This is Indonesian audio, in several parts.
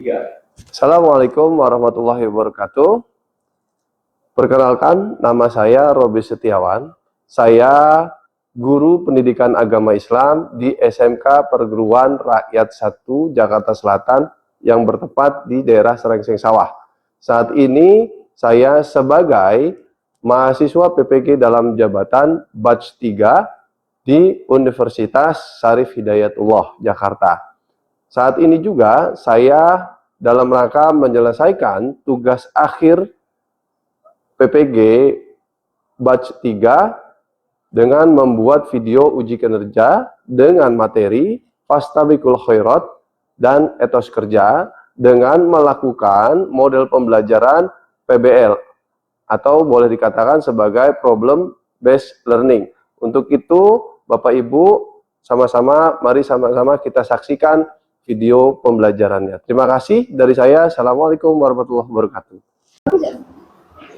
Assalamualaikum warahmatullahi wabarakatuh. Perkenalkan, nama saya Robi Setiawan. Saya guru pendidikan agama Islam di SMK Perguruan Rakyat 1 Jakarta Selatan yang bertempat di daerah Serengseng Sawah. Saat ini saya sebagai mahasiswa PPG dalam jabatan batch 3 di Universitas Syarif Hidayatullah Jakarta. Saat ini juga saya dalam rangka menyelesaikan tugas akhir PPG batch 3 dengan membuat video uji kinerja dengan materi Fastabiqul Khairat dan etos kerja dengan melakukan model pembelajaran PBL atau boleh dikatakan sebagai problem based learning. Untuk itu Bapak Ibu mari sama-sama kita saksikan video pembelajarannya. Terima kasih dari saya. Assalamualaikum warahmatullahi wabarakatuh.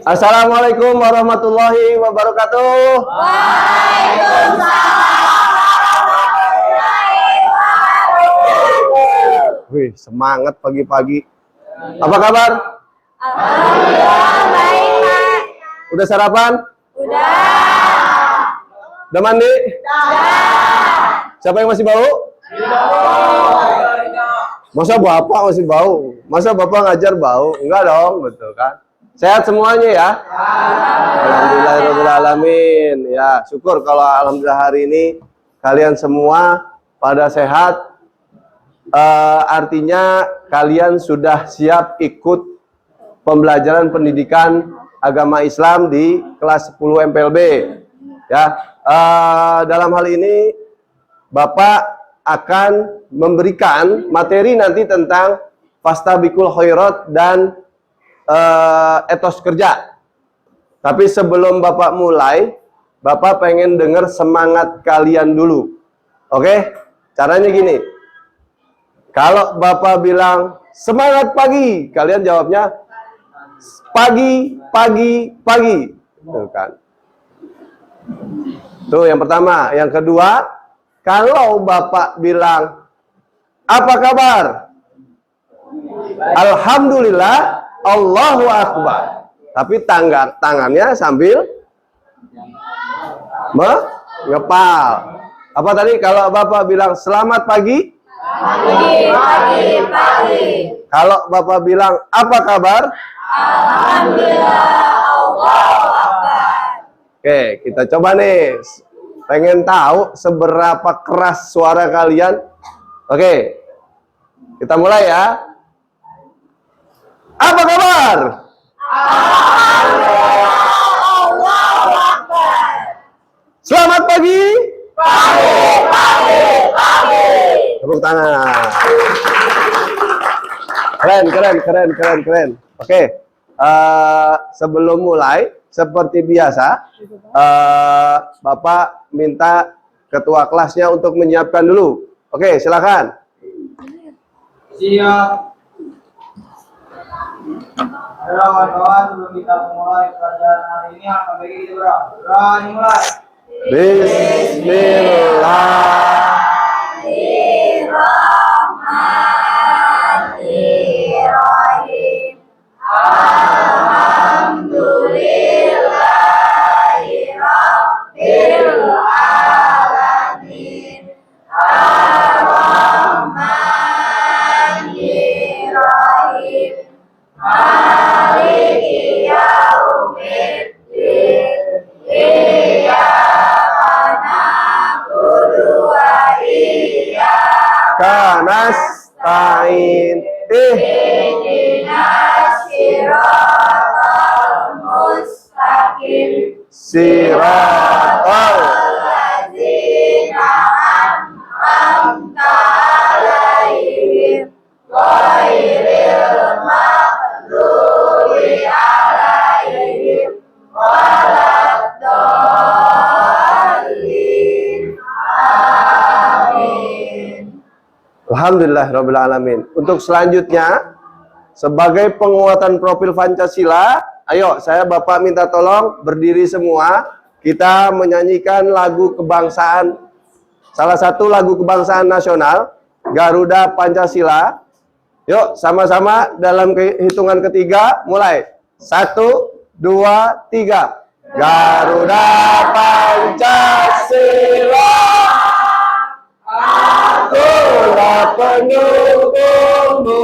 Assalamualaikum warahmatullahi wabarakatuh. Waalaikumsalam warahmatullahi wabarakatuh. Wih, semangat pagi-pagi. Apa kabar? Alhamdulillah baik, Pak. Udah sarapan? Udah. Udah mandi? Udah. Siapa yang masih bau? Masa Bapak masih bau? Masa Bapak ngajar bau? Enggak dong, betul kan? Sehat semuanya ya? Alhamdulillahirrahmanirrahim. Ya, syukur kalau alhamdulillah hari ini kalian semua pada sehat. Artinya kalian sudah siap ikut pembelajaran pendidikan agama Islam di kelas 10 MPLB. Ya, dalam hal ini Bapak akan memberikan materi nanti tentang Fastabiqul Khairat dan etos kerja. Tapi sebelum Bapak mulai, Bapak pengen dengar semangat kalian dulu. Oke? Caranya gini. Kalau Bapak bilang semangat pagi, kalian jawabnya pagi, pagi, pagi. Tuh kan. Tuh yang pertama. Yang kedua, kalau Bapak bilang apa kabar? Alhamdulillah, Allahu Akbar. Tapi tangannya sambil mengepal. Apa tadi kalau Bapak bilang selamat pagi? Pagi, pagi, pagi. Kalau Bapak bilang apa kabar? Alhamdulillah, Allahu Akbar. Oke, kita coba nih. Pengen tahu seberapa keras suara kalian? Oke. Kita mulai ya. Apa kabar? Alhamdulillah, Allahu Akbar. Selamat pagi. Pagi, pagi, pagi. Tepuk tangan. Keren. Oke. Sebelum mulai, seperti biasa, Bapak minta ketua kelasnya untuk menyiapkan dulu. Oke, silakan. Siap. Kawan-kawan, sebelum kita memulai pelajaran hari ini, akan bagi kita berdoa. Mulai. Bismillahirrahmanirrahim. Alhamdulillahirabbil alamin. Ar-Rahmanirrahim. Maliki yaumiddin. Iyyaka na'budu wa iyyaka Nasta'in. ihdinas siratal mustaqim. Siratal Alladzina an'amta alaihim ghairil maghdubi alaihim waladdallin. Amin. Alhamdulillahirabbil alamin. Untuk selanjutnya, sebagai penguatan profil Pancasila, ayo saya Bapak minta tolong berdiri semua. Kita menyanyikan lagu kebangsaan, salah satu lagu kebangsaan nasional, Garuda Pancasila. Yuk, sama-sama dalam hitungan ketiga, mulai. 1, 2, 3. Garuda Pancasila, akulah pendukungmu.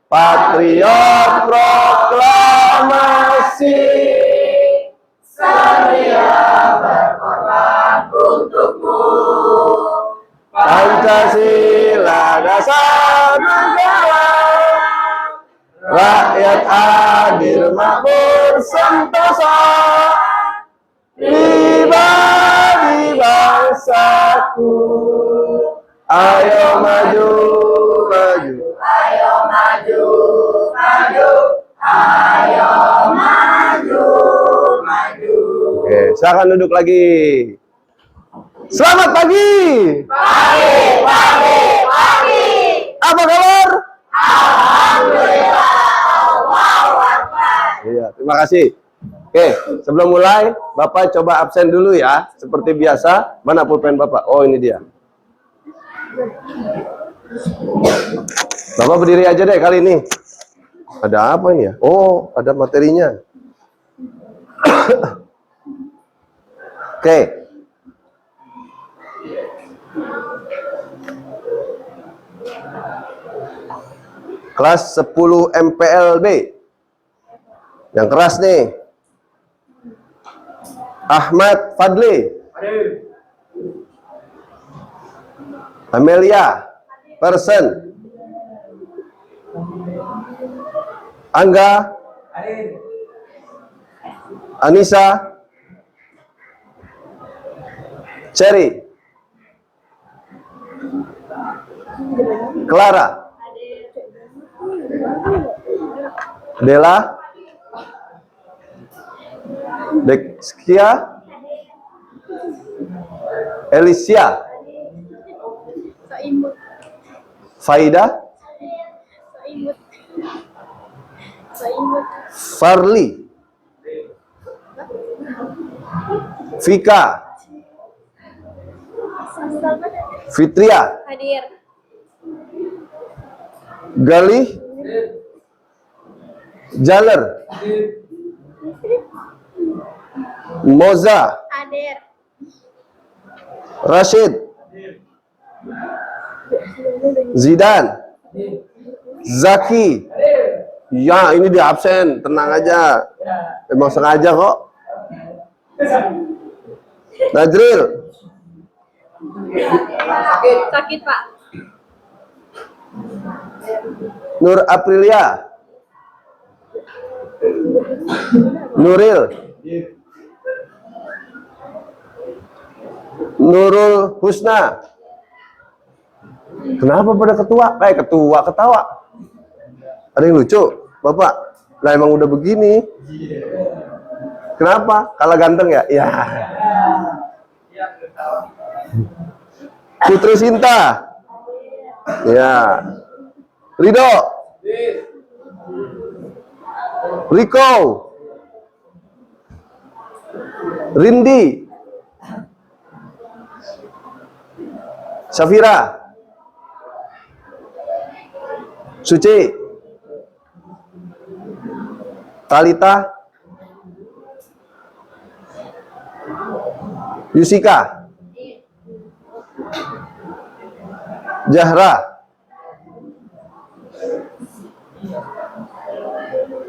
Patriot proklamasi, Setia berkorban untukmu. Pancasila dasar negara, rakyat adil makmur sentosa, pribadi bangsaku. Ayo maju, maju. Ayo maju, maju. Ayo maju, maju. Oke, silakan duduk lagi. Selamat pagi. Pagi, pagi, pagi. Apa kabar? Alhamdulillah. Allahu Akbar. Iya, terima kasih. Oke, sebelum mulai, Bapak coba absen dulu ya, seperti biasa. Mana pulpen Bapak? Oh, ini dia. Bapak berdiri aja deh kali ini. Ada apa ini ya? Oh, ada materinya. Oke. Kelas 10 MPLB. Yang keras nih. Ahmad Fadli. Amelia Person. Angga. Anissa. Cherry. Clara. Dela. Dexkia. Alicia. Faida. Farli. Vika. Fitria. Hadir. Galih. Jaler. Moza. Hadir. Rashid. Zidan. Zaki. Ya, ini di absen, tenang aja. Emang sengaja kok. Najril. Sakit, Pak. Nur Aprilia. Nuril. Nurul Husna. Kenapa pada ketua ketawa? Ada yang lucu, Bapak? Nah, emang udah begini. Kenapa? Kalah ganteng ya? Ya. Putri Sinta. Ya. Rido. Riko. Rindi. Safira. Suci. Talita. Yusika. Jahra.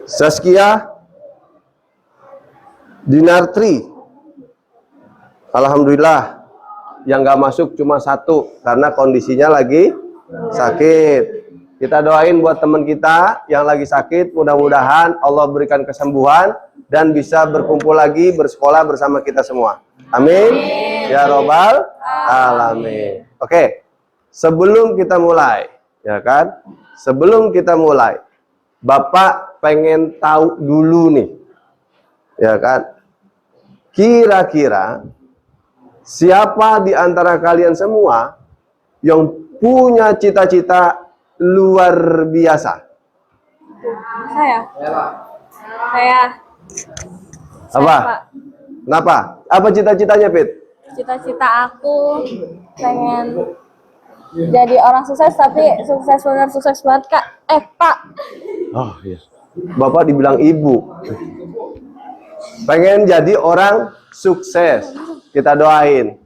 Saskia. Dinartri. Alhamdulillah yang nggak masuk cuma satu karena kondisinya lagi sakit. Kita doain buat teman kita yang lagi sakit, mudah-mudahan Allah berikan kesembuhan dan bisa berkumpul lagi bersekolah bersama kita semua. Amin. Ya robbal alamin. Oke, sebelum kita mulai, ya kan? Sebelum kita mulai, Bapak pengen tahu dulu nih, ya kan? Kira-kira siapa di antara kalian semua yang punya cita-cita luar biasa? Saya. Saya. Apa? Pak. Kenapa? Apa cita-citanya, Pit? Cita-cita aku pengen Jadi orang sukses tapi sukses benar sukses banget Kak. Pak. Oh iya. Bapak dibilang ibu. Pengen jadi orang sukses. Kita doain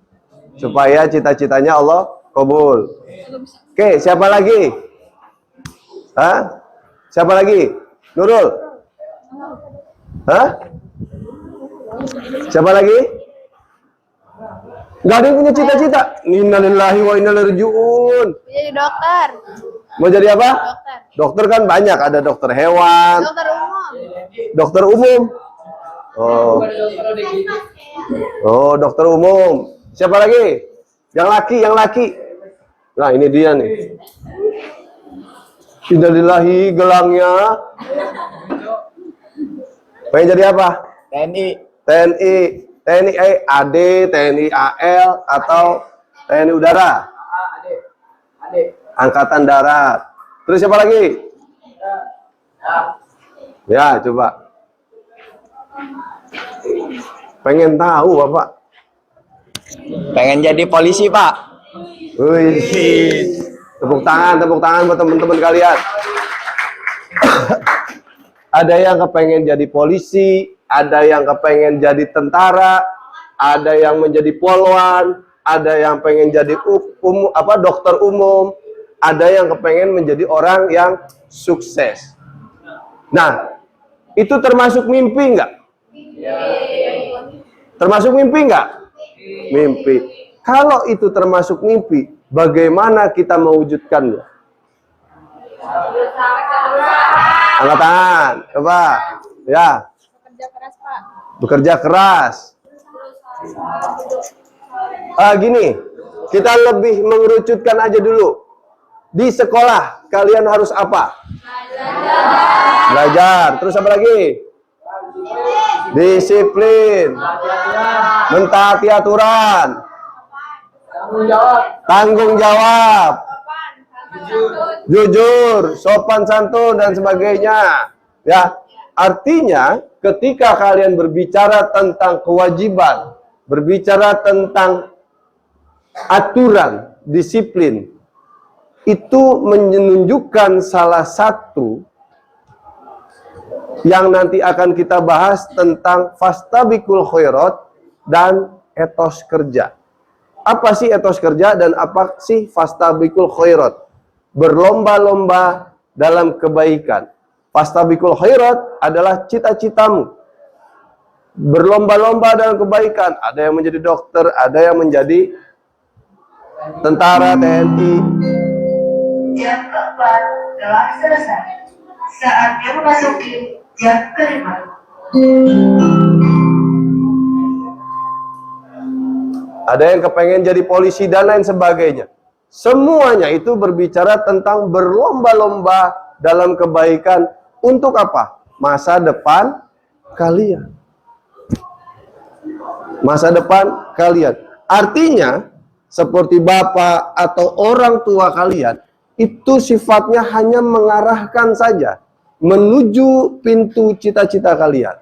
supaya cita-citanya Allah kabul. Oke, siapa lagi? Hah? Siapa lagi? Nurul? Hah? Siapa lagi? Gak ada yang punya cita-cita. Innalillahi wa inna ilaihi raji'un. Jadi dokter. Mau jadi apa? Dokter. Dokter kan banyak, ada dokter hewan, Dokter umum. dokter umum. Oh. Oh, dokter umum. Siapa lagi? Yang laki, yang laki. Nah, ini dia nih. Innalillahi gelangnya. Pengen jadi apa? TNI. TNI, TNI AD, TNI AL atau TNI Udara, Angkatan Darat. Terus siapa lagi? Ya, coba. Pengen tahu, Bapak? Pengen jadi polisi, Pak. Wih, tepuk tangan buat teman-teman kalian. Ada yang kepengen jadi polisi, ada yang kepengen jadi tentara, ada yang menjadi polwan, ada yang pengen jadi dokter umum, ada yang kepengen menjadi orang yang sukses. Nah, itu termasuk mimpi nggak? Termasuk mimpi nggak? Mimpi. Kalau itu termasuk mimpi, bagaimana kita mewujudkannya? Angkat tangan, coba. Ya. Bekerja keras Pak. Bekerja keras. Gini, kita lebih mengerucutkan aja dulu. Di sekolah, kalian harus apa? Belajar. Terus apa lagi? Disiplin. Mentaati aturan. Tanggung jawab. Jujur, sopan santun dan sebagainya. Ya, artinya ketika kalian berbicara tentang kewajiban, berbicara tentang aturan, disiplin, itu menunjukkan salah satu yang nanti akan kita bahas tentang fastabiqul khairat dan etos kerja. Apa sih etos kerja dan apa sih fastabiqul khairat? Berlomba-lomba dalam kebaikan. Fastabiqul khairat adalah cita-citamu. Berlomba-lomba dalam kebaikan. Ada yang menjadi dokter, ada yang menjadi tentara, TNI. Jam keempat telah selesai. Saatnya memasuki jam kelima. Ada yang kepengen jadi polisi dan lain sebagainya. Semuanya itu berbicara tentang berlomba-lomba dalam kebaikan. Untuk apa? Masa depan kalian. Masa depan kalian. Artinya, seperti bapak atau orang tua kalian, itu sifatnya hanya mengarahkan saja menuju pintu cita-cita kalian.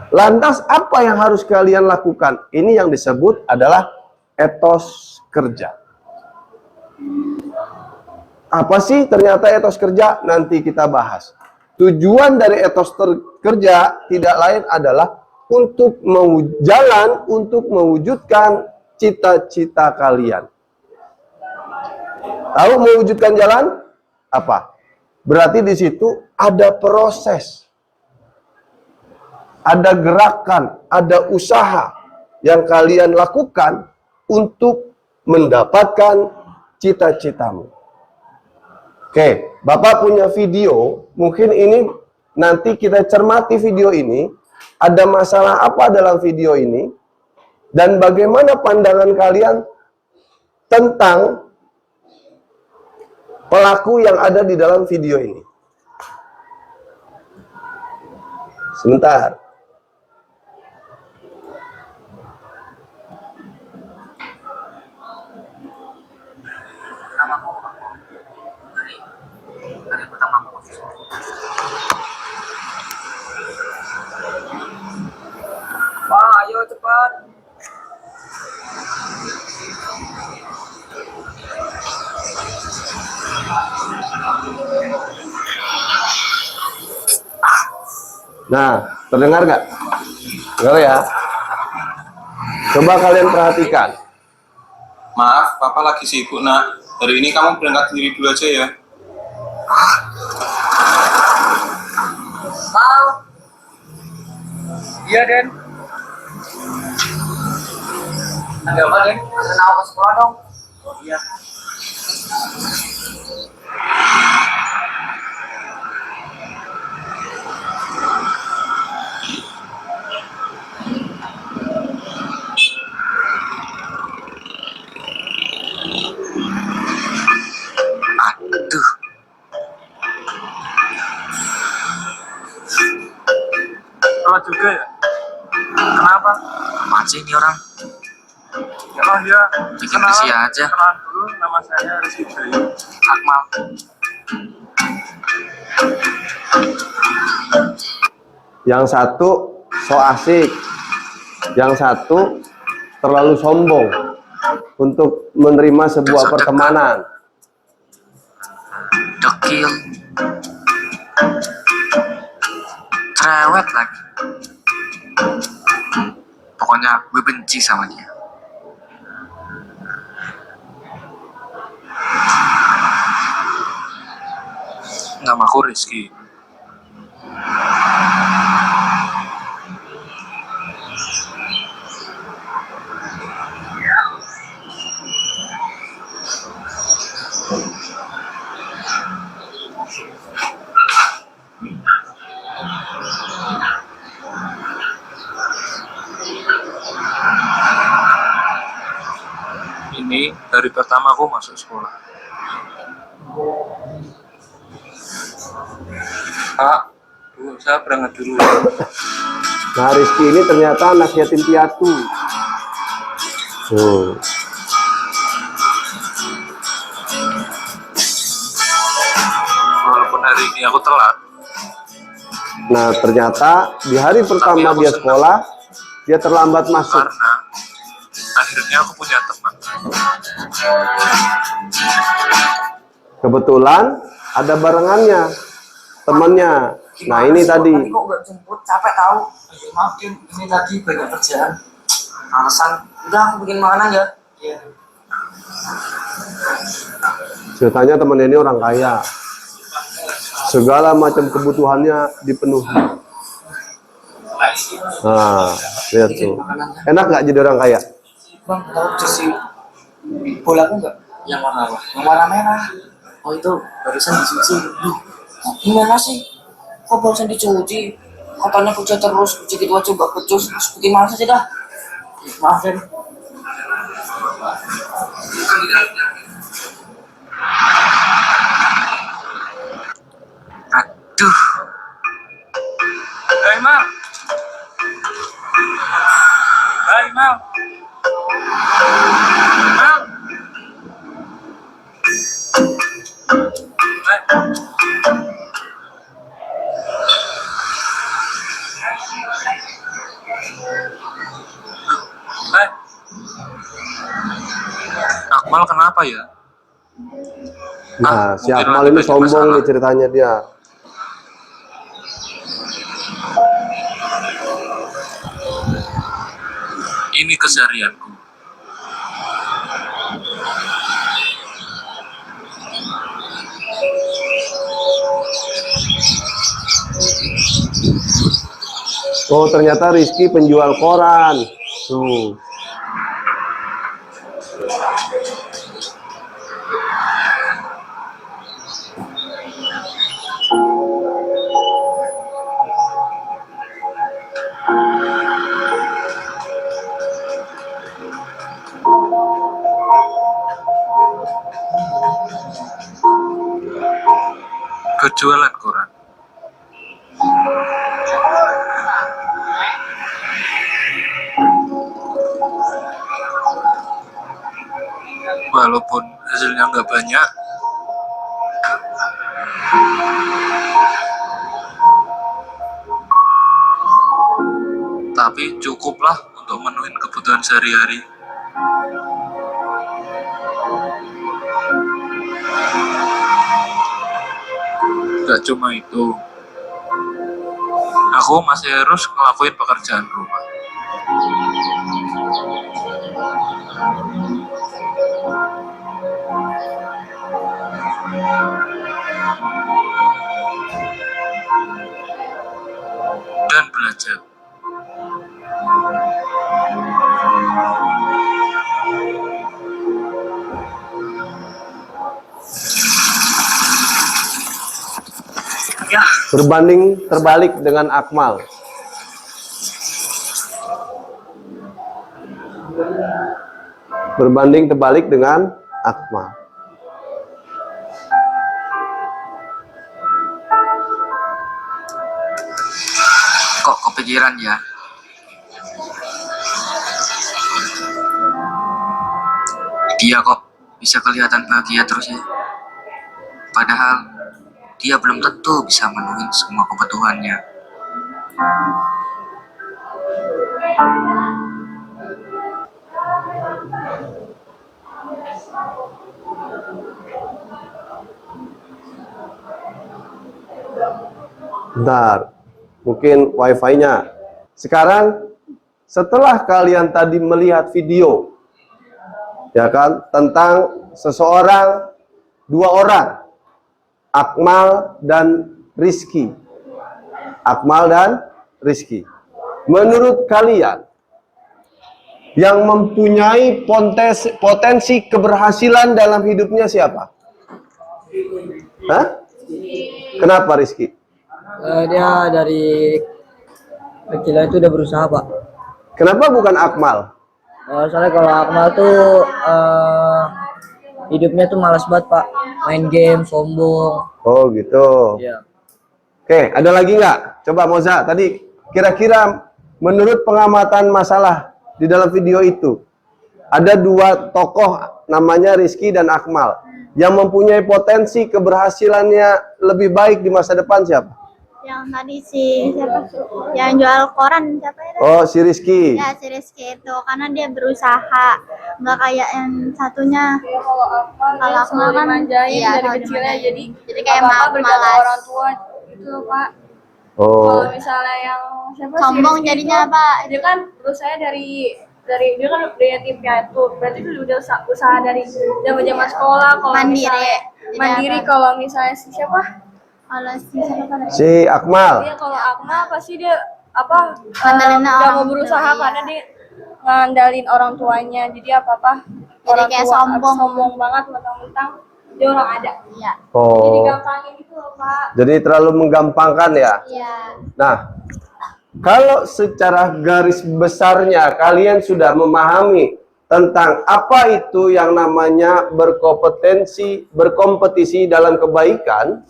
Lantas apa yang harus kalian lakukan? Ini yang disebut adalah etos kerja. Apa sih ternyata etos kerja? Nanti kita bahas. Tujuan dari etos kerja tidak lain adalah untuk untuk mewujudkan cita-cita kalian. Tahu mewujudkan jalan? Apa? Berarti di situ ada proses. Ada gerakan, ada usaha yang kalian lakukan untuk mendapatkan cita-citamu. Oke, Bapak punya video, mungkin ini nanti kita cermati video ini, ada masalah apa dalam video ini, dan bagaimana pandangan kalian tentang pelaku yang ada di dalam video ini. Sebentar. Pak, ayo cepat. Nah, terdengar nggak? Dengar ya. Coba kalian perhatikan. Maaf, Papa lagi sibuk, Nak. Hari ini kamu berangkat sendiri dulu aja ya. Iya, Den. Ada apa, Den? Ada ke sekolah dong. Oh, iya. Aduh, Salah juga ya? Kenapa? apaan sih ini orang? Oh dia Bikin risih aja. kenalan dulu, nama saya Rizky Bayu. Akmal. Yang satu so asik, yang satu terlalu sombong untuk menerima sebuah Dasar pertemanan. Dekil. Cerewet lagi. Pokoknya gue benci sama dia. Namaku Rizky. Ini hari pertama aku masuk sekolah. Kak, saya berangkat dulu ya. Nah, Rizky ini ternyata anak yatim piatu. Walaupun hari ini aku telat, Nah, ternyata di hari pertama aku dia senang. sekolah, dia terlambat masuk. karena akhirnya aku punya teman. Kebetulan ada barengannya, temannya. Nah, ini tadi. Tadi kok nggak jemput, capek tahu. Ayo, maaf, Din. Ini tadi banyak kerjaan. Alasan, udah aku bikin makanan ya. Iya. Ceritanya teman ini orang kaya. Segala macam kebutuhannya dipenuhi. Nah, lihat tuh. Enak nggak jadi orang kaya? Bang, tahu jersey bola aku nggak? Yang warna apa? Yang warna merah. Oh itu barusan dicuci. Gimana sih? Kok barusan dicuci? Katanya kerja terus, cuci gitu aja nggak becus. Terus bikin malas aja dah. Maaf, Den. Aduh, Hai Mal. Hai Mal. Mal. Hai. Hai. Akmal kenapa ya? Nah, si mungkin Akmal lagi ini banyak sombong masalah. nih ceritanya dia. Ini keseharianku. Oh, ternyata Rizky penjual koran. Tuh. Kejualan koran. Walaupun hasilnya nggak banyak, tapi cukuplah untuk memenuhi kebutuhan sehari-hari. Gak cuma itu, Aku masih harus ngelakuin pekerjaan rumah. Dan belajar. Ya, Berbanding terbalik dengan Akmal. Berbanding terbalik dengan Akmal. kok kepikiran ya? Dia kok bisa kelihatan bahagia terus ya? Padahal dia belum tentu bisa memenuhi semua kebutuhannya. Bentar, mungkin wifi-nya. Sekarang, setelah kalian tadi melihat video, ya kan, tentang seseorang, dua orang, Akmal dan Rizky. Akmal dan Rizky. Menurut kalian, yang mempunyai potensi keberhasilan dalam hidupnya siapa? Hah? Kenapa Rizky? Dia dari kecil itu udah berusaha, Pak. Kenapa bukan Akmal? Soalnya kalau Akmal tuh hidupnya tuh malas banget, Pak. Main game, sombong. Oh gitu. Iya. Oke, ada lagi nggak? Coba Moza, tadi kira-kira menurut pengamatan masalah di dalam video itu, ada dua tokoh namanya Rizky dan Akmal yang mempunyai potensi keberhasilannya lebih baik di masa depan siapa? Yang tadi siapa? Yang jual koran siapa itu? Oh, si Rizky. Ya, si Rizky itu karena dia berusaha, nggak kayak yang satunya. Kalau Akmal kan dimanjain iya, dari selalu kecilnya dimanjain. jadi kayak apa-apa bergantung malas. orang tua gitu loh, Pak. Oh, Kalau misalnya yang siapa sih, Sombong Rizky jadinya itu, Pak. dia kan berusaha dari dia kan dari yatim piatu, berarti itu udah usaha dari zaman sekolah. Kalau Mandiri. misalnya Jadi mandiri, apa? kalau misalnya si siapa, Kalau si siapa tadi? si Akmal. dia kalau Akmal pasti dia apa Ngandelin nggak orang mau berusaha tua, karena iya. dia ngandalin orang tuanya, jadi apa orang kayak tua sombong. banget, mentang-mentang dia orang ada, Iya. jadi Oh, gampangin gitu loh, Pak. jadi terlalu menggampangkan ya. Iya. Nah, kalau secara garis besarnya kalian sudah memahami tentang apa itu yang namanya berkompetisi dalam kebaikan,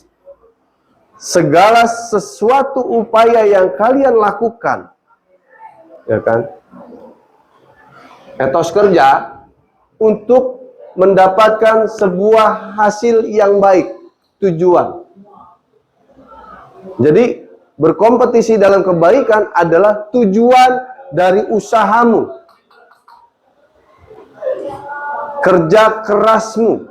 segala sesuatu upaya yang kalian lakukan, ya kan, etos kerja untuk mendapatkan sebuah hasil yang baik, tujuan. Jadi berkompetisi dalam kebaikan adalah tujuan dari usahamu, kerja kerasmu,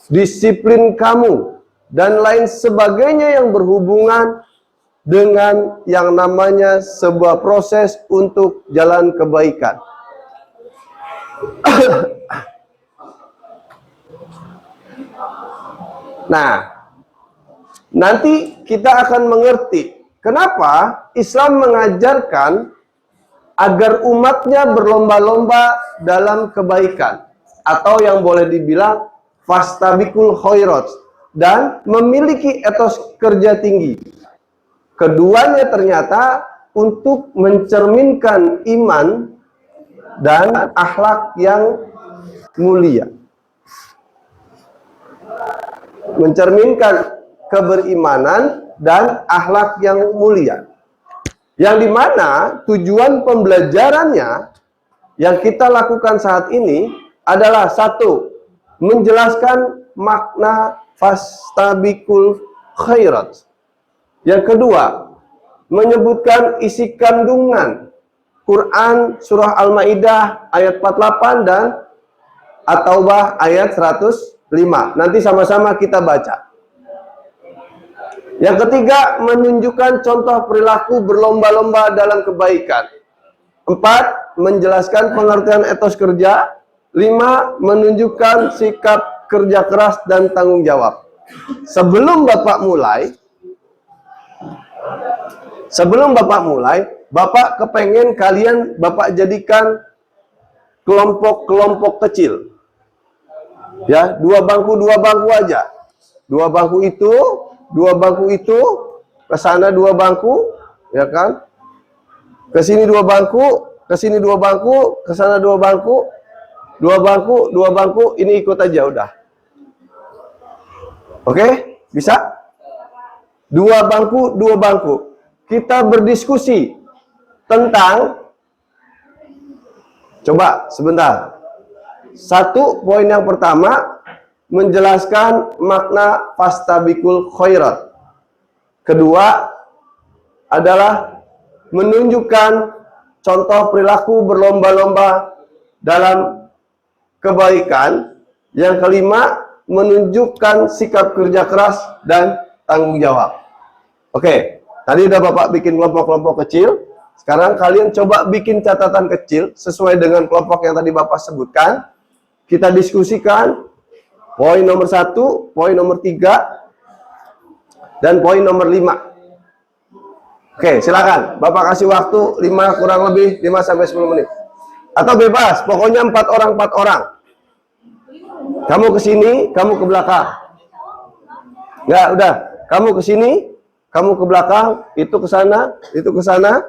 disiplin kamu, dan lain sebagainya yang berhubungan dengan yang namanya sebuah proses untuk jalan kebaikan. Nah, nanti kita akan mengerti kenapa Islam mengajarkan agar umatnya berlomba-lomba dalam kebaikan, atau yang boleh dibilang fastabiqul khairat, dan memiliki etos kerja tinggi. Keduanya ternyata untuk mencerminkan iman dan akhlak yang mulia. Mencerminkan keberimanan dan akhlak yang mulia. Yang dimana tujuan pembelajarannya yang kita lakukan saat ini adalah satu, menjelaskan makna fastabiqul khairat. Yang kedua, menyebutkan isi kandungan Quran surah Al-Maidah ayat 48 dan At-Taubah ayat 105. Nanti sama-sama kita baca. Yang ketiga, menunjukkan contoh perilaku berlomba-lomba dalam kebaikan. 4, menjelaskan pengertian etos kerja. 5, menunjukkan sikap kerja keras dan tanggung jawab. Sebelum Bapak mulai, Bapak kepengen kalian Bapak jadikan kelompok-kelompok kecil. Ya, 2 bangku aja. 2 bangku itu, ke sana 2 bangku, ya kan? Ke sini 2 bangku, ke sini 2 bangku, ke sana 2 bangku, 2 bangku, ini ikut aja udah. Oke? Bisa? 2 bangku. Kita berdiskusi tentang, coba sebentar. 1, poin yang pertama, menjelaskan makna fastabiqul khairat. Kedua adalah menunjukkan contoh perilaku berlomba-lomba dalam kebaikan. Yang kelima, menunjukkan sikap kerja keras dan tanggung jawab. Oke, tadi udah Bapak bikin kelompok-kelompok kecil. Sekarang kalian coba bikin catatan kecil sesuai dengan kelompok yang tadi Bapak sebutkan. Kita diskusikan poin nomor 1, poin nomor 3, dan poin nomor 5. Oke, silakan. Bapak kasih waktu 5 kurang lebih 5-10 menit. Atau bebas, pokoknya 4 orang. Kamu ke sini, kamu ke belakang. Enggak, udah. Kamu ke sini, kamu ke belakang, itu ke sana, itu ke sana.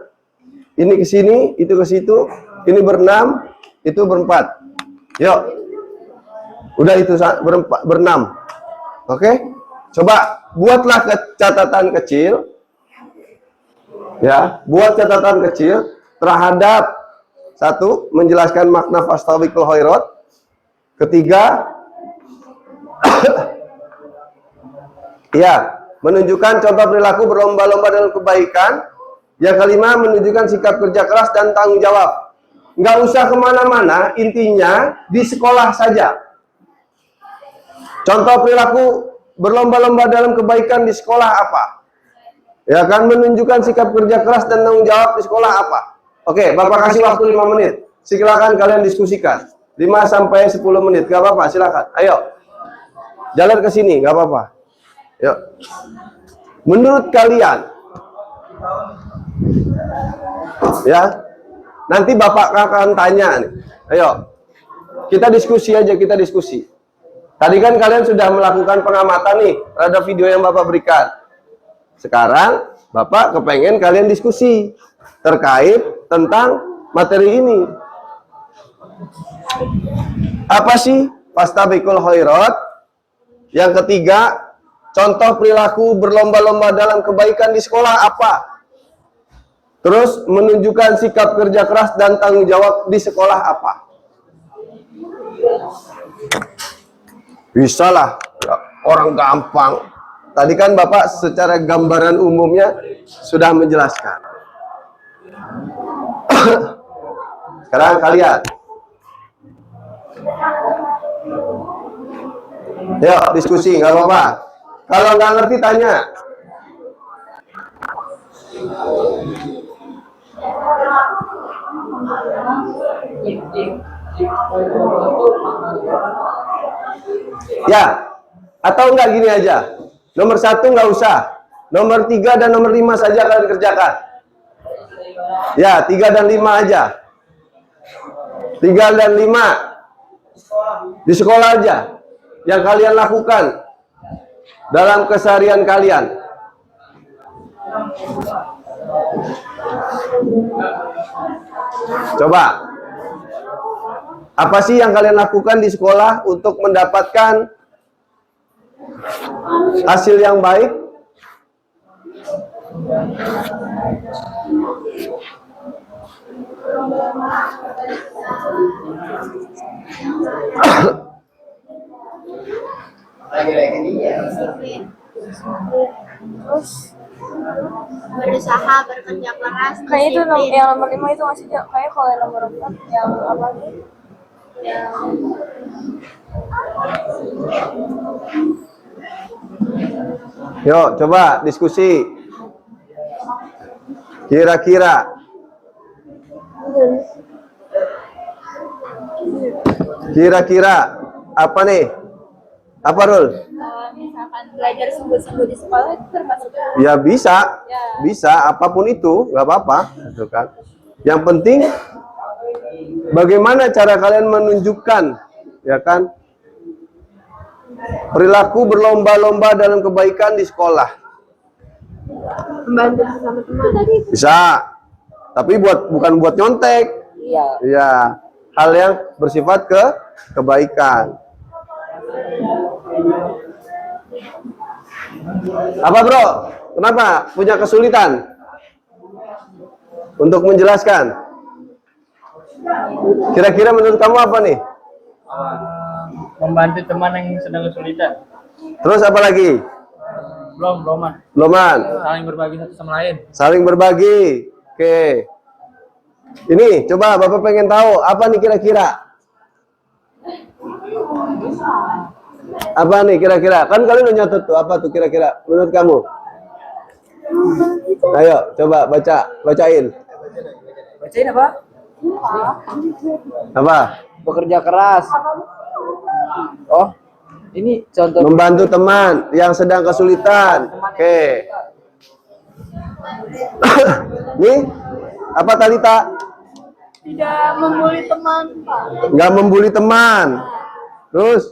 Ini ke sini, itu ke situ. Ini berenam, itu berempat. Yuk. Udah itu berenam. Oke? Coba buatlah catatan kecil. Ya, buat catatan kecil terhadap 1, menjelaskan makna fastabiqul khairat. Ketiga, ya, menunjukkan contoh perilaku berlomba-lomba dalam kebaikan. Yang kelima, menunjukkan sikap kerja keras dan tanggung jawab. Nggak usah kemana-mana, intinya di sekolah saja. Contoh perilaku berlomba-lomba dalam kebaikan di sekolah apa? Ya kan, menunjukkan sikap kerja keras dan tanggung jawab di sekolah apa? Oke, Bapak kasih waktu 5 menit. Silakan kalian diskusikan. 5-10 menit, gak apa-apa, silakan. Ayo. Jalan ke sini, gak apa-apa. Yuk. Menurut kalian, ya, nanti Bapak akan tanya nih. Ayo. Kita diskusi aja, kita diskusi. Tadi kan kalian sudah melakukan pengamatan nih terhadap video yang Bapak berikan. Sekarang Bapak kepengen kalian diskusi terkait tentang materi ini. Apa sih fastabiqul khairat? Yang ketiga, contoh perilaku berlomba-lomba dalam kebaikan di sekolah apa? Terus menunjukkan sikap kerja keras dan tanggung jawab di sekolah apa? Bisa lah, orang gampang. Tadi kan Bapak secara gambaran umumnya sudah menjelaskan. Sekarang kalian. Yuk, diskusi, nggak apa-apa. Kalau nggak ngerti, tanya. Ya, atau enggak gini aja. Nomor 1 nggak usah. Nomor 3 dan nomor 5 saja kalian kerjakan. Ya, 3 dan 5 aja. 3 dan 5. Di sekolah aja. Yang kalian lakukan dalam keseharian kalian. Coba. Apa sih yang kalian lakukan di sekolah untuk mendapatkan hasil yang baik? Terus berusaha, bekerja keras, Kayaknya itu disiplin. yang nomor 5 itu masih kayak kalau yang nomor 4 yang apa sih? Yang Yuk, coba diskusi. Kira-kira. Kira-kira apa nih? Apa Rul? Misalkan belajar sungguh-sungguh di sekolah itu termasuk Ya bisa, bisa apapun itu, nggak apa-apa, gitu kan. Yang penting bagaimana cara kalian menunjukkan, ya kan, perilaku berlomba-lomba dalam kebaikan di sekolah. membantu sama teman. Bisa, tapi bukan buat nyontek. Iya. Ya, hal yang bersifat kebaikan. Apa bro? Kenapa? Punya kesulitan untuk menjelaskan? Kira-kira menurut kamu apa nih? Membantu teman yang sedang kesulitan. Terus apa lagi? Belum. Loman. Saling berbagi satu sama lain. Saling berbagi. Oke. Ini coba Bapak pengen tahu apa nih kira-kira? Apa nih kira-kira? Kan kalian udah nyatet tuh, apa tuh kira-kira menurut kamu? Ayo coba bacain. Bacain apa? Apa? Bekerja keras. Oh, ini contoh. Membantu teman yang sedang kesulitan. Oke. Nih, apa tadi tak? Tidak membuli teman, Pak. Nggak membuli teman. Terus?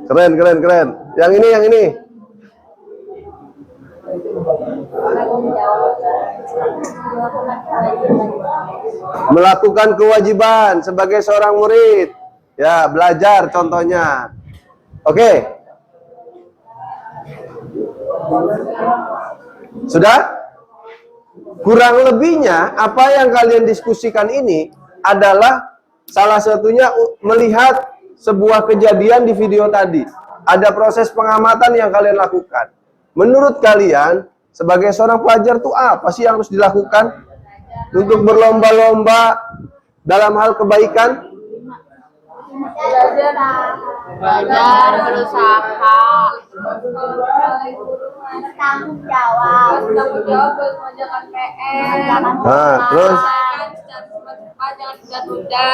Keren. Yang ini. Melakukan kewajiban sebagai seorang murid. Ya, belajar contohnya. Oke. Sudah? Kurang lebihnya apa yang kalian diskusikan ini adalah salah satunya melihat sebuah kejadian di video tadi. Ada proses pengamatan yang kalian lakukan. Menurut kalian sebagai seorang pelajar tuh apa sih yang harus dilakukan untuk berlomba-lomba dalam hal kebaikan? Belajar, berusaha, bertanggung jawab, buat mengerjakan PR. Nah, terus Jangan tunda-tunda.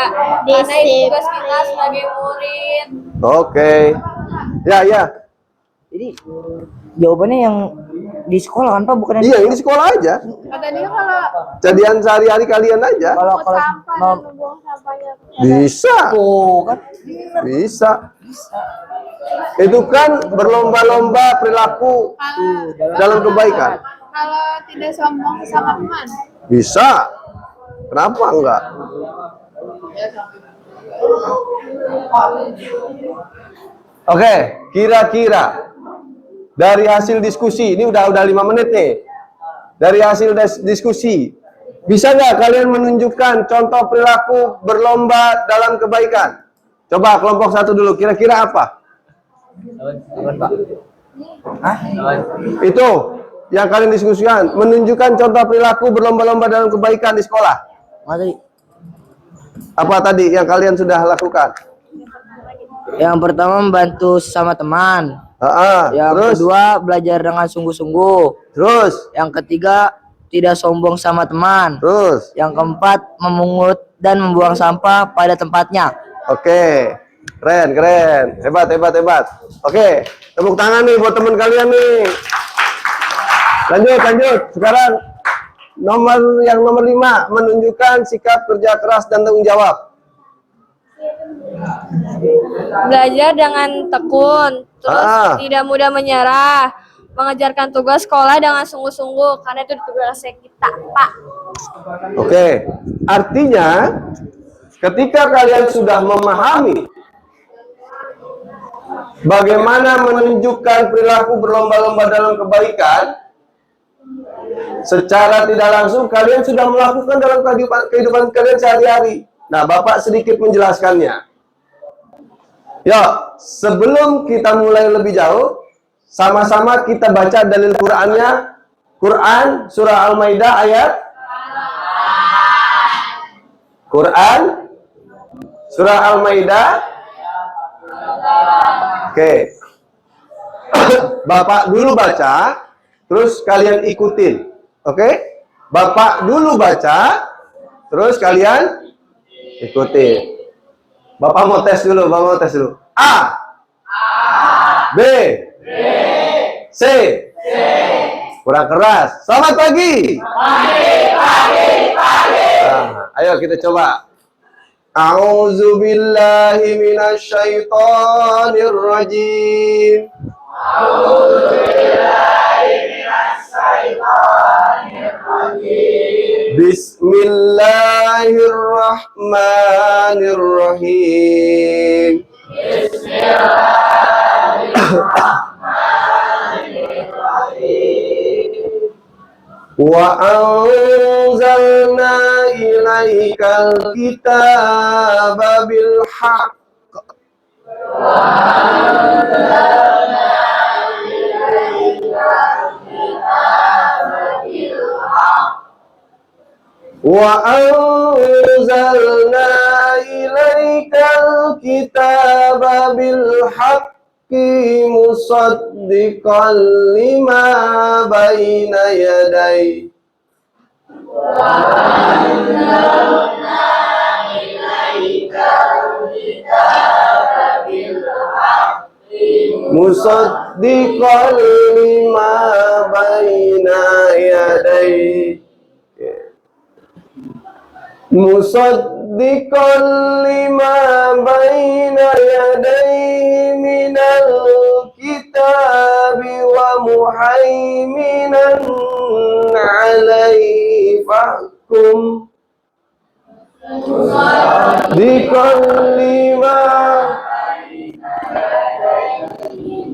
Karena itu tugas kita sebagai murid. oke. Ya. Jadi jawabannya yang di sekolah kan Pak, bukan yang Iya, ini sekolah aja. Katanya kalau Jadian sehari-hari kalian aja. kalau sampah dan membuang sampahnya. Bisa. kan Bisa. Itu kan berlomba-lomba perilaku dalam kebaikan. Kalau tidak sombong sama teman. Bisa. Kenapa enggak? Oke, kira-kira dari hasil diskusi, ini udah 5 menit nih. Dari hasil diskusi, bisa nggak kalian menunjukkan contoh perilaku berlomba dalam kebaikan? Coba kelompok 1 dulu, kira-kira apa? Itu yang kalian diskusikan, menunjukkan contoh perilaku berlomba-lomba dalam kebaikan di sekolah. Apa tadi yang kalian sudah lakukan? Yang pertama membantu sama teman. Yang Terus? kedua belajar dengan sungguh-sungguh. Terus? Yang ketiga tidak sombong sama teman. Terus? Yang keempat memungut dan membuang sampah pada tempatnya. Oke, keren. Hebat. Oke, tepuk tangan nih buat teman kalian nih. Lanjut. Sekarang nomor 5, menunjukkan sikap kerja keras dan tanggung jawab. Belajar dengan tekun, terus tidak mudah menyerah, mengejarkan tugas sekolah dengan sungguh-sungguh, karena itu tugasnya kita, Pak. Oke, artinya ketika kalian sudah memahami bagaimana menunjukkan perilaku berlomba-lomba dalam kebaikan, secara tidak langsung kalian sudah melakukan dalam kehidupan kalian sehari-hari. Nah, Bapak sedikit menjelaskannya. Yuk, sebelum kita mulai lebih jauh, sama-sama kita baca dalil Qur'annya. Quran surah Al-Maidah ayat Quran surah Al-Maidah. Oke, Bapak dulu baca, terus kalian ikutin. Oke? Bapak dulu baca, terus kalian ikutin. Bapak mau tes dulu, Bapak mau tes dulu. A. B. C. Kurang keras. Selamat pagi. Nah, ayo kita coba. A'udzu billahi minasyaitonir rajim. Bismillahirrahmanirrahim. Wa anzalna ilaikal kitaba bil haqq. Wa anzalna ilaikal kitaba bil haqqi musaddiqan lima baina yadayhi musaddiqan lima baina yadayhi musaddiqan lima baina yadayhi minal kitabi wa muhaiminan alaihi fahkum musaddiqan lima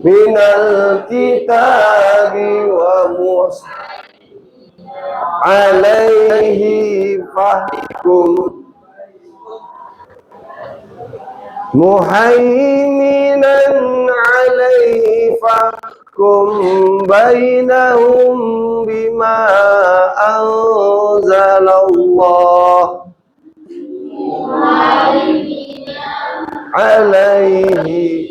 minal kitabi wa alaihi fahkum muhaiminan alaihi fahkum bainahum bima anzalallah alaihi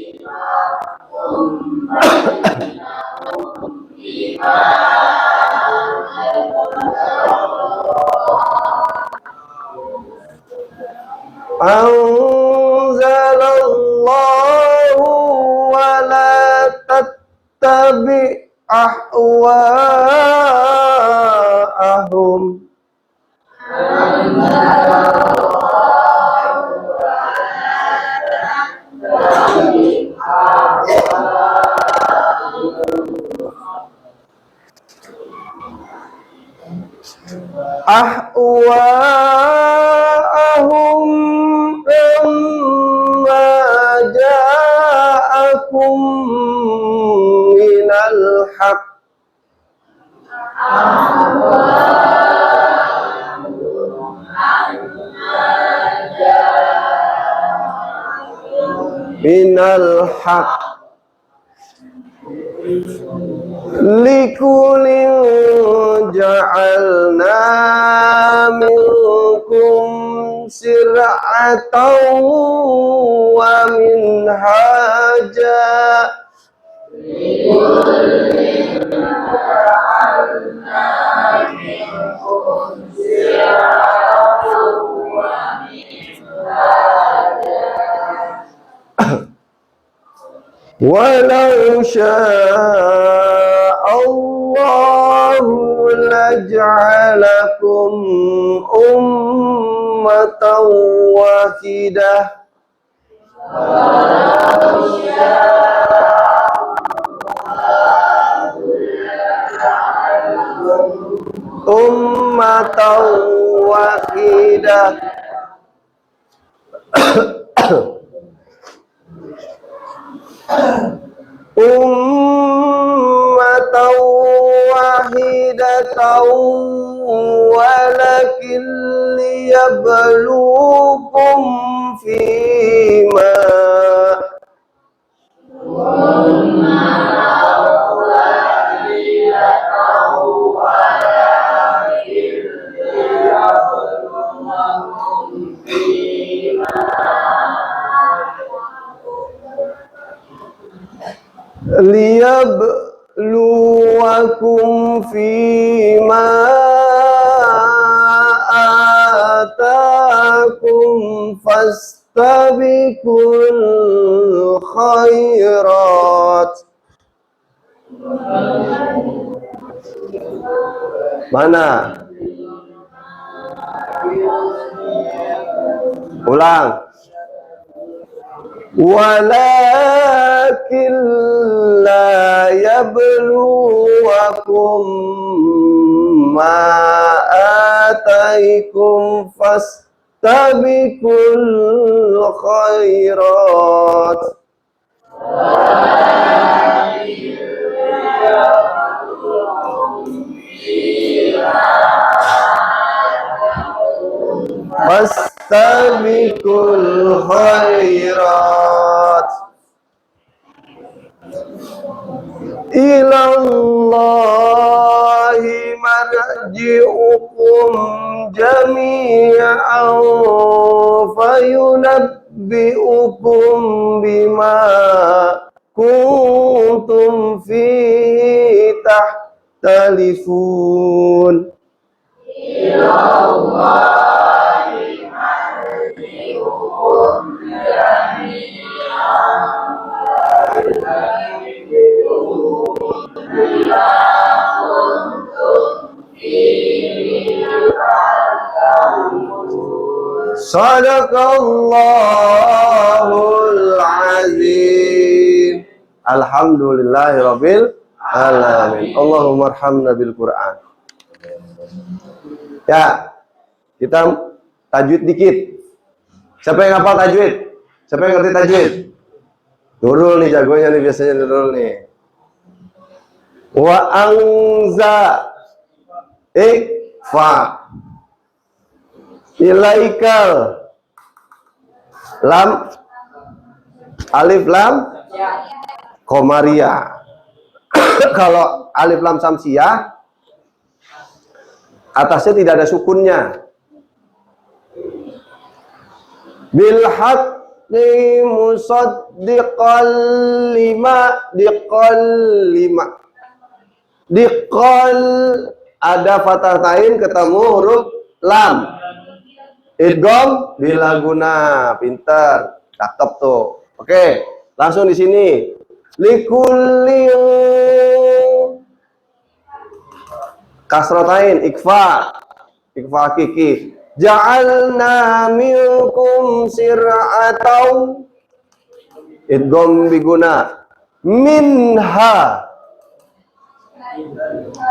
anzalallahu wa la tattabi ahwa'ahum ahwa'ahum amma ja'akum minal haqq minal haqq likulin ja'alna minkum sir'atan wa minhaja walau sya'allahu laj'alakum ummatan wahidah ummatan wahidah ummatan wahidatan walakin liyabluwakum fima liyabluwakum fima atakum fastabiqul khairat. Mana? Ulang. Walakin la yabluwakum ma ataikum fastabiqul khairat. Fastabiqul khairat ilallahi marji'ukum jami'an fayunabbi'ukum bima kuntum fihi tahtalifun. Sadaqallahul azim. Alhamdulillahirabbil alamin. Allahumma arhamna bil Qur'an. Ya, kita tajwid dikit. Siapa yang hafal tajwid? Siapa yang ngerti tajwid? Nurul nih jagonya nih, biasanya Nurul nih. Wa angza ikfa ilaikal lam alif lam komariah. Kalau alif lam samsiah atasnya tidak ada sukunnya. Bil haqqi musaddiqal lima diqal ada fathah tain ketemu huruf lam. Idgham bila guna, pinter, cakep tuh. Oke, langsung di sini. Likulli kasratain ikfa kiki. Ja'alna minkum sir'atau idgham biguna minha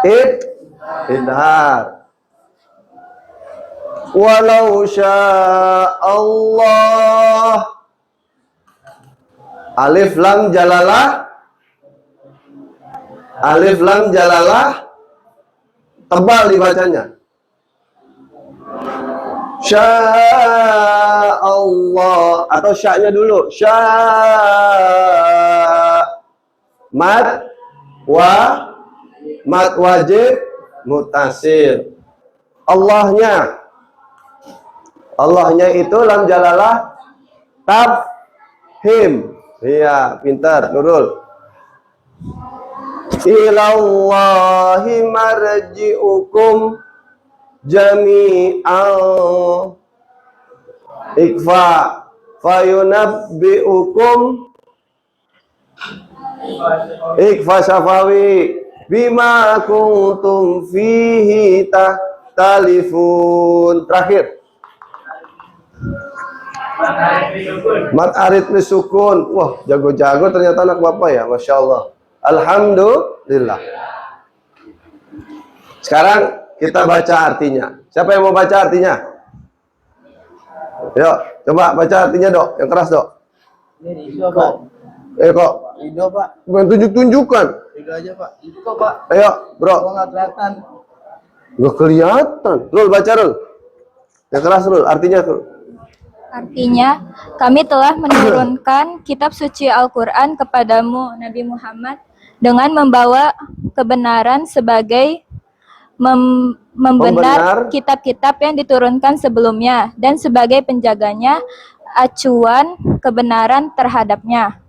idhar. Walau Allah alif lam jalalah tebal dibacanya. Allah atau sya'nya dulu. Mad wajib mutasil. Allahnya itu lam jalalah tabhim. Iya, pintar Nurul. Ilallahi marji'ukum jami'an ikfa fayunabbi'ukum ikfa syafawi bima kuntum fihi tahtalifun. Terakhir mat aritmi sukun. Wah, jago-jago ternyata anak bapak ya, masya Allah. Alhamdulillah. Sekarang kita baca artinya. Siapa yang mau baca artinya? Yuk, coba baca artinya, Dok. Yang keras, Dok. Ini Pak. Kok? Ido, Pak. Bukan tunjuk-tunjukkan. Ido aja, Pak. Itu kok, Pak. Ayo, Bro. Gua nggak kelihatan. Nggak kelihatan. Rul, baca, Rul. Yang keras, Rul. Artinya, Rul. Artinya, kami telah menurunkan kitab suci Al-Quran kepadamu, Nabi Muhammad, dengan membawa kebenaran sebagai membenar kitab-kitab yang diturunkan sebelumnya, dan sebagai penjaganya acuan kebenaran terhadapnya.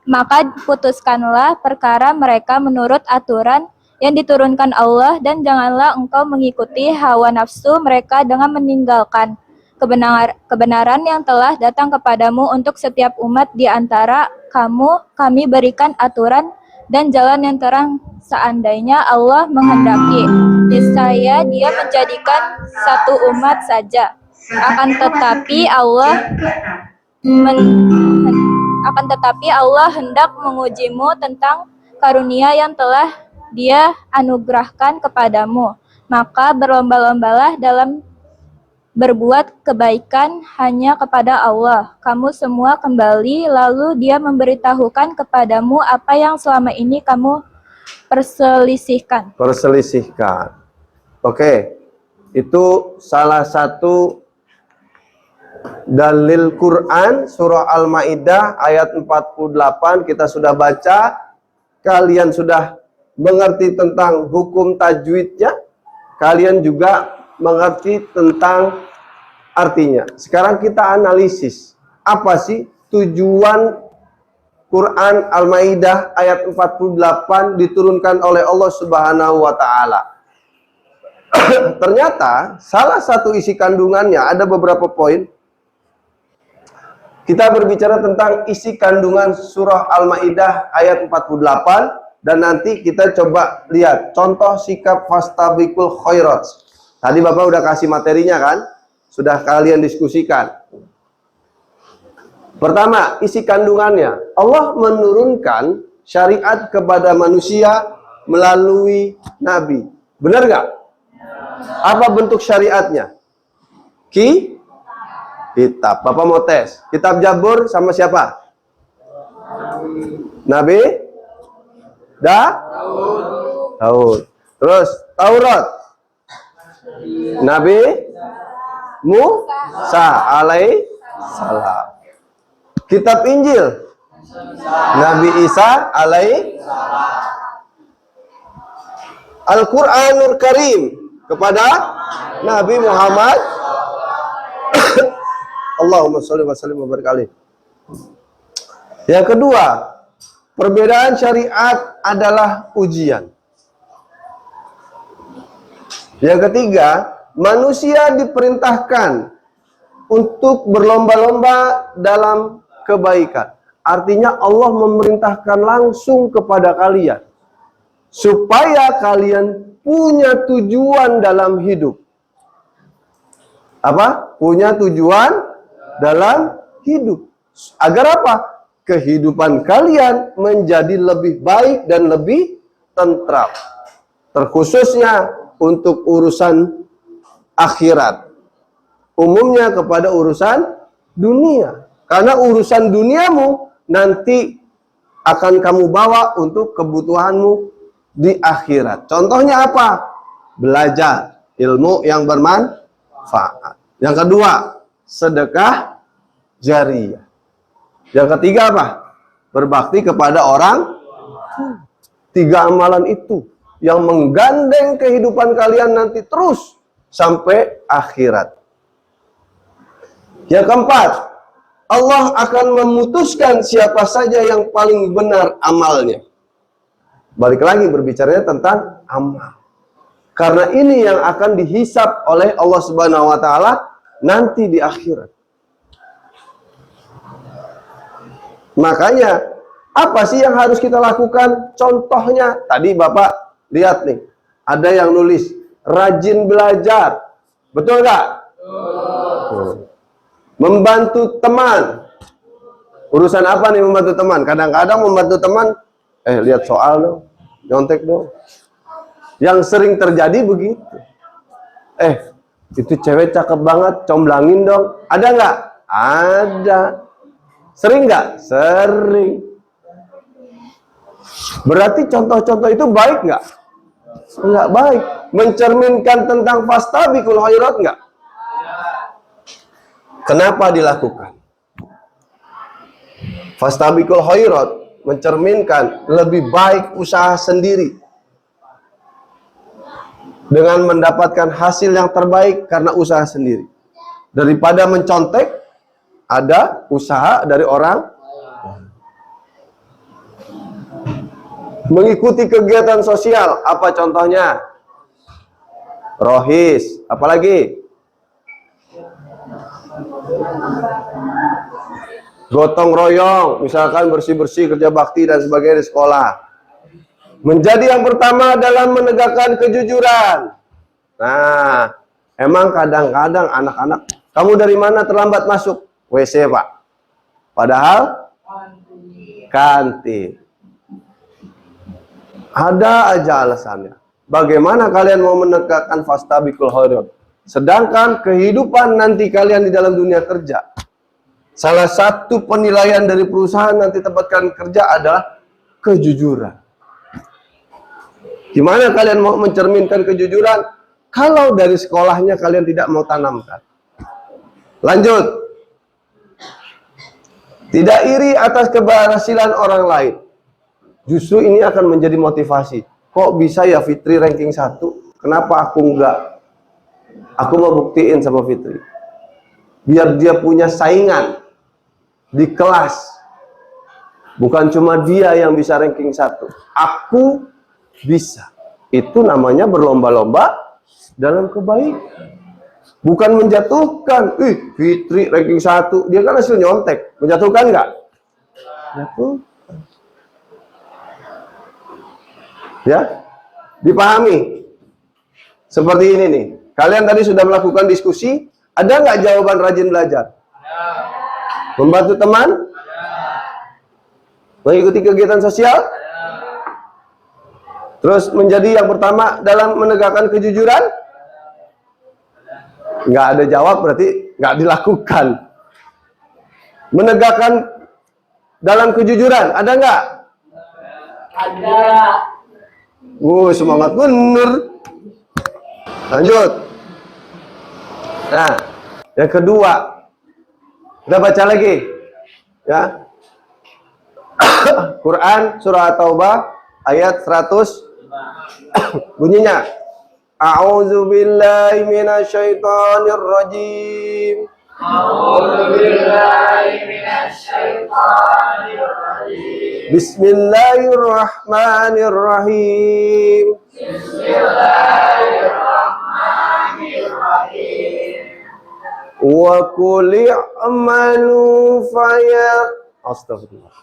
Maka putuskanlah perkara mereka menurut aturan yang diturunkan Allah, dan janganlah engkau mengikuti hawa nafsu mereka dengan meninggalkan kebenaran yang telah datang kepadamu untuk setiap umat di antara kamu. Kami berikan aturan dan jalan yang terang seandainya Allah menghendaki. Niscaya Dia menjadikan satu umat saja. Akan tetapi Allah hendak mengujimu tentang karunia yang telah Dia anugerahkan kepadamu. Maka berlomba-lombalah dalam berbuat kebaikan hanya kepada Allah. Kamu semua kembali, lalu Dia memberitahukan kepadamu apa yang selama ini kamu perselisihkan. Oke, itu salah satu dalil Quran, surah Al-Maidah ayat 48 kita sudah baca. Kalian sudah mengerti tentang hukum tajwidnya, kalian juga mengerti tentang artinya. Sekarang kita analisis, apa sih tujuan Quran Al-Maidah ayat 48 diturunkan oleh Allah Subhanahu wa Ta'ala. Ternyata salah satu isi kandungannya, ada beberapa poin. Kita berbicara tentang isi kandungan surah Al-Maidah ayat 48. Dan nanti kita coba lihat contoh sikap fastabiqul khairat. Tadi Bapak udah kasih materinya kan? Sudah kalian diskusikan. Pertama, isi kandungannya. Allah menurunkan syariat kepada manusia melalui Nabi. Benar nggak? Apa bentuk syariatnya? Kitab. Bapak mau tes. Kitab Jabur sama siapa? Nabi? Daud. Terus Taurat. Nabi Musa alaihissalam. Kitab Injil. Nabi Isa alaihissalam. Al-Quranul Karim kepada Nabi Muhammad. Allahumma sholli wa sallim wa barik alaihi. Yang kedua, perbedaan syariat adalah ujian. Yang ketiga, manusia diperintahkan untuk berlomba-lomba dalam kebaikan. Artinya Allah memerintahkan langsung kepada kalian supaya kalian punya tujuan dalam hidup. Apa? Punya tujuan dalam hidup. Agar apa? Kehidupan kalian menjadi lebih baik dan lebih tentram. Terkhususnya untuk urusan akhirat. Umumnya kepada urusan dunia. Karena urusan duniamu nanti akan kamu bawa untuk kebutuhanmu di akhirat. Contohnya apa? Belajar ilmu yang bermanfaat. Yang kedua, sedekah jariyah. Yang ketiga apa? Berbakti kepada orang. Tiga amalan itu yang menggandeng kehidupan kalian nanti terus sampai akhirat. Yang keempat, Allah akan memutuskan siapa saja yang paling benar amalnya. Balik lagi berbicaranya tentang amal. Karena ini yang akan dihisap oleh Allah Subhanahu wa Ta'ala nanti di akhirat. Makanya, apa sih yang harus kita lakukan? Contohnya, tadi Bapak lihat nih, ada yang nulis, rajin belajar. Betul nggak? Betul. Membantu teman. Urusan apa nih membantu teman? Kadang-kadang membantu teman, lihat soal dong, nyontek dong. Yang sering terjadi begitu. Itu cewek cakep banget, comblangin dong. Ada nggak? Ada. Sering nggak? Sering. Berarti contoh-contoh itu baik nggak? Nggak baik. Mencerminkan tentang fastabiqul khairat nggak? Kenapa dilakukan? Fastabiqul khairat mencerminkan lebih baik usaha sendiri dengan mendapatkan hasil yang terbaik karena usaha sendiri daripada mencontek ada usaha dari orang. Mengikuti kegiatan sosial, apa contohnya? Rohis, apalagi? Gotong royong, misalkan bersih-bersih, kerja bakti dan sebagainya di sekolah. Menjadi yang pertama dalam menegakkan kejujuran. Nah, emang kadang-kadang anak-anak, kamu dari mana terlambat masuk? WC, Pak. Padahal kantin. Ada aja alasannya. Bagaimana kalian mau menegakkan fastabiqul khairat? Sedangkan kehidupan nanti kalian di dalam dunia kerja, salah satu penilaian dari perusahaan nanti tempatkan kerja adalah kejujuran. Gimana kalian mau mencerminkan kejujuran kalau dari sekolahnya kalian tidak mau tanamkan? Lanjut. Tidak iri atas keberhasilan orang lain. Justru ini akan menjadi motivasi. Kok bisa ya Fitri ranking 1? Kenapa aku enggak? Aku mau buktiin sama Fitri. Biar dia punya saingan di kelas. Bukan cuma dia yang bisa ranking 1. Aku bisa. Itu namanya berlomba-lomba dalam kebaikan. Bukan menjatuhkan. Fitri ranking 1. Dia kan hasil nyontek. Menjatuhkan enggak? Jatuh. Ya, dipahami. Seperti ini nih. Kalian tadi sudah melakukan diskusi. Ada nggak jawaban rajin belajar? Membantu teman? Mengikuti kegiatan sosial? Terus menjadi yang pertama dalam menegakkan kejujuran? Nggak ada jawab, berarti nggak dilakukan. Menegakkan dalam kejujuran, ada nggak? Ada. Semangat bener. Lanjut. Nah, yang kedua, kita baca lagi, ya. Quran surah At-Taubah ayat 100. Bunyinya, A'udzu billahi minasyaitonir rajim. Bismillahirrahmanirrahim. Wa qul i'malu faya. Astagfirullah.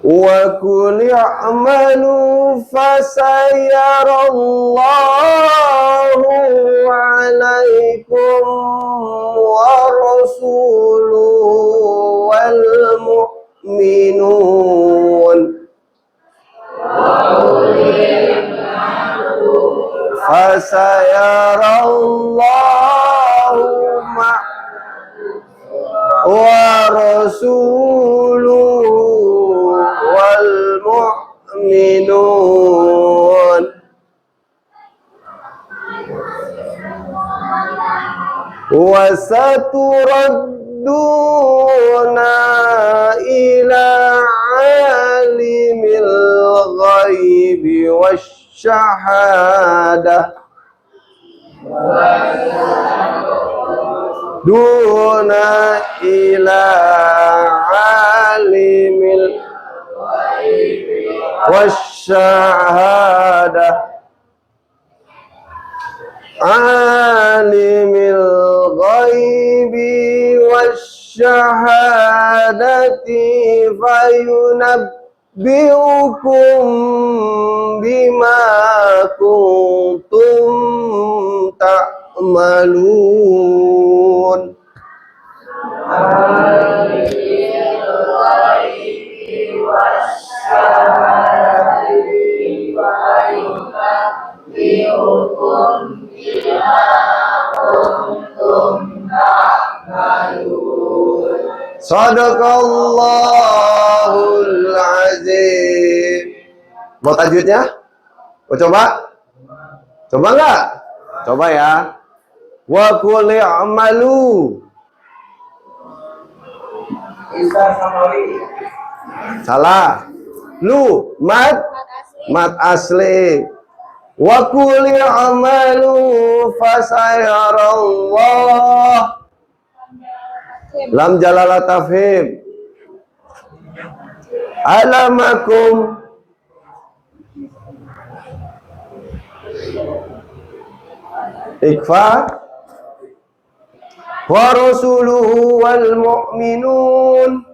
Wa qul i'malu fasayarallahu 'alaikum wa rasuluhu wal mu'minun. Fasayarallahu wa rasuluhu wal mu'minun. Wa saturadduna ila alimil ghaibi wasyahadah duna ila alimil wasyahadah alimil ghaibi wasyahadati fayunabbi'ukum bima kuntum ta'malun. Sadaqallahul azim. Mau tajwidnya? Mau coba? Coba nggak? Coba ya. Wa qul i'malu. Salah. Lu mat asli. Wa qul i'malu fasayarallah. Lam jalalah tafhim. alamakum ikfa wa rasuluhu wal mu'minun.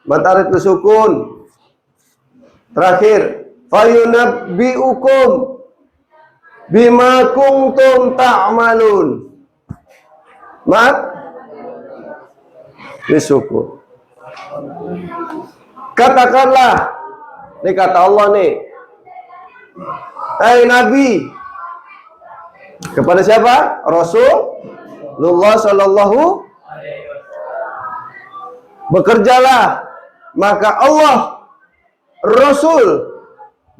Matarik sukun. Terakhir, fayunabbi'ukum bima kuntum ta'malun. Mat disukun. Katakanlah, ini kata Allah nih, hai Nabi, kepada siapa? Rasulullah Sallallahu. Bekerjalah, maka Allah, Rasul,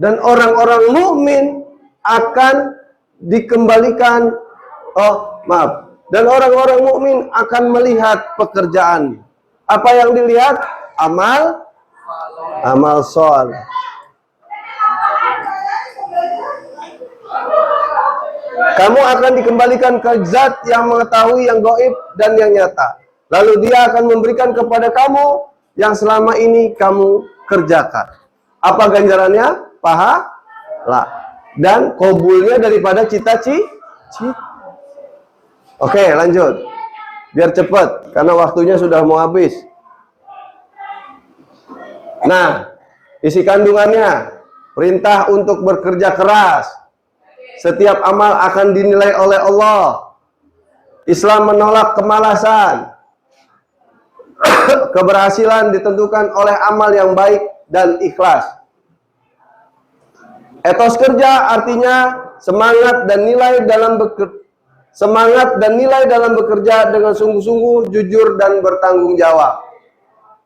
dan orang-orang mukmin akan dikembalikan. Dan orang-orang mukmin akan melihat pekerjaan. Apa yang dilihat? Amal soleh. Kamu akan dikembalikan ke zat yang mengetahui yang gaib dan yang nyata. Lalu dia akan memberikan kepada kamu yang selama ini kamu kerjakan. Apa ganjarannya? Pahala. Dan kabulnya daripada cita-cita. Oke, lanjut. Biar cepat, karena waktunya sudah mau habis. Nah, isi kandungannya, perintah untuk bekerja keras. Setiap amal akan dinilai oleh Allah. Islam menolak kemalasan. Keberhasilan ditentukan oleh amal yang baik dan ikhlas. Etos kerja artinya semangat dan nilai dalam bekerja dengan sungguh-sungguh, jujur dan bertanggung jawab.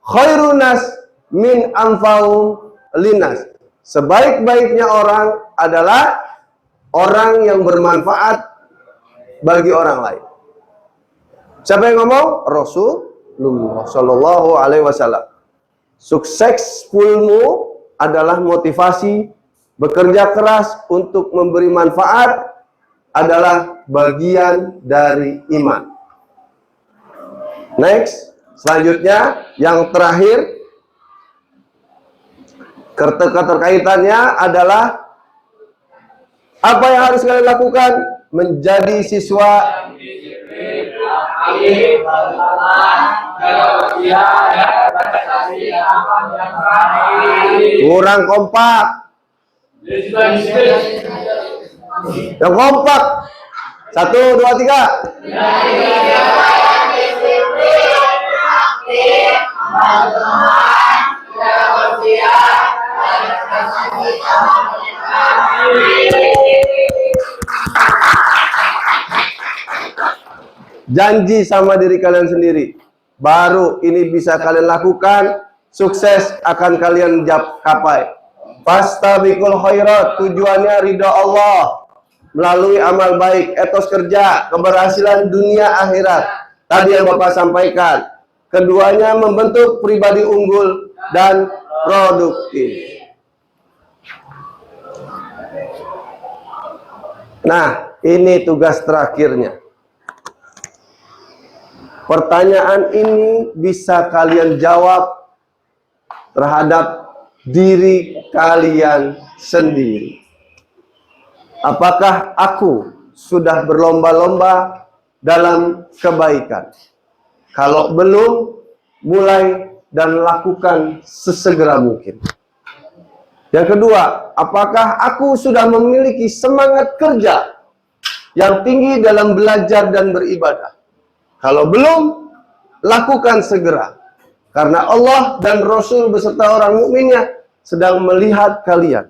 Khairun nas min anfa'um linas. Sebaik-baiknya orang adalah orang yang bermanfaat bagi orang lain. Siapa yang ngomong? Rasulullah Shallallahu Alaihi Wasallam. Suksesfulmu adalah motivasi. Bekerja keras untuk memberi manfaat adalah bagian dari iman. Next, selanjutnya yang terakhir, keterkaitannya adalah apa yang harus kalian lakukan? Menjadi siswa kurang kompak. Yang kompak. 1, 2, 3. Janji sama diri kalian sendiri. Baru ini bisa kalian lakukan, sukses akan kalian capai. Fastabiqul khairat, tujuannya ridha Allah melalui amal baik, etos kerja, keberhasilan dunia akhirat. Tadi yang Bapak sampaikan, keduanya membentuk pribadi unggul dan produktif. Nah, ini tugas terakhirnya. Pertanyaan ini bisa kalian jawab terhadap diri kalian sendiri. Apakah aku sudah berlomba-lomba dalam kebaikan? Kalau belum, mulai dan lakukan sesegera mungkin. Yang kedua, apakah aku sudah memiliki semangat kerja yang tinggi dalam belajar dan beribadah? Kalau belum, lakukan segera. Karena Allah dan Rasul beserta orang mukminnya sedang melihat kalian.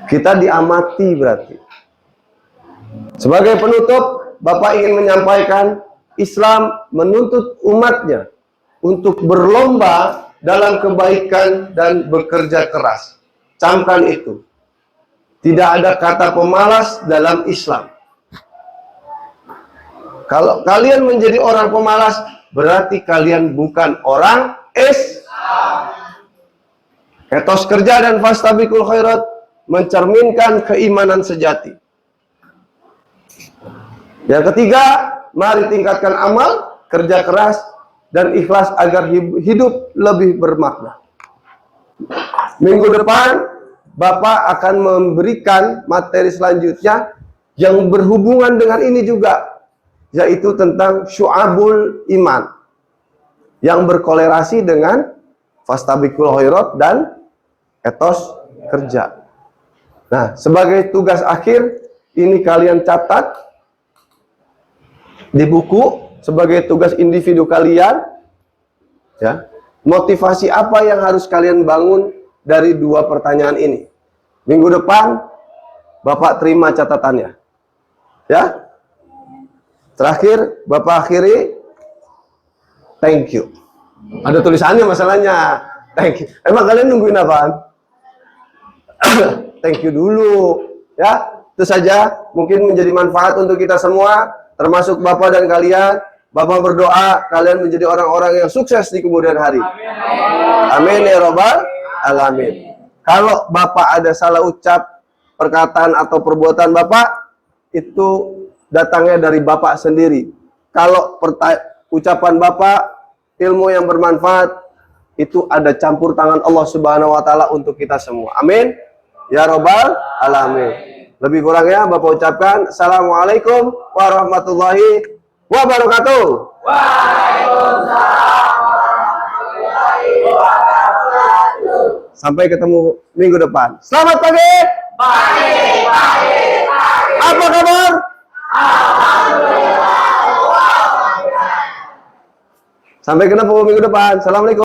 Kita diamati berarti. Sebagai penutup, Bapak ingin menyampaikan Islam menuntut umatnya untuk berlomba dalam kebaikan dan bekerja keras. Camkan itu. Tidak ada kata pemalas dalam Islam. Kalau kalian menjadi orang pemalas, berarti kalian bukan orang Islam. Etos kerja dan fastabiqul khairat mencerminkan keimanan sejati. Yang ketiga, mari tingkatkan amal, kerja keras, dan ikhlas agar hidup lebih bermakna. Minggu depan Bapak akan memberikan materi selanjutnya yang berhubungan dengan ini juga, yaitu tentang syu'abul iman yang berkolerasi dengan fastabiqul khairat dan etos kerja. Nah, sebagai tugas akhir ini kalian catat di buku sebagai tugas individu kalian, ya. Motivasi apa yang harus kalian bangun dari dua pertanyaan ini? Minggu depan Bapak terima catatannya. Ya. Terakhir Bapak akhiri, thank you. Ada tulisannya masalahnya. Thank you. Emang kalian nungguin apaan? Thank you dulu. Ya, itu saja mungkin menjadi manfaat untuk kita semua, termasuk Bapak dan kalian. Bapak berdoa kalian menjadi orang-orang yang sukses di kemudian hari. Amin ya robbal alamin. Kalau Bapak ada salah ucap, perkataan atau perbuatan Bapak, itu datangnya dari Bapak sendiri. Kalau ucapan Bapak, ilmu yang bermanfaat, itu ada campur tangan Allah Subhanahu wa Ta'ala untuk kita semua. Amin ya robbal alamin. Lebih kurangnya Bapak ucapkan Assalamualaikum warahmatullahi wabarakatuh. Sampai ketemu minggu depan. Selamat pagi. Apa kabar? Sampai ketemu minggu depan. Assalamualaikum.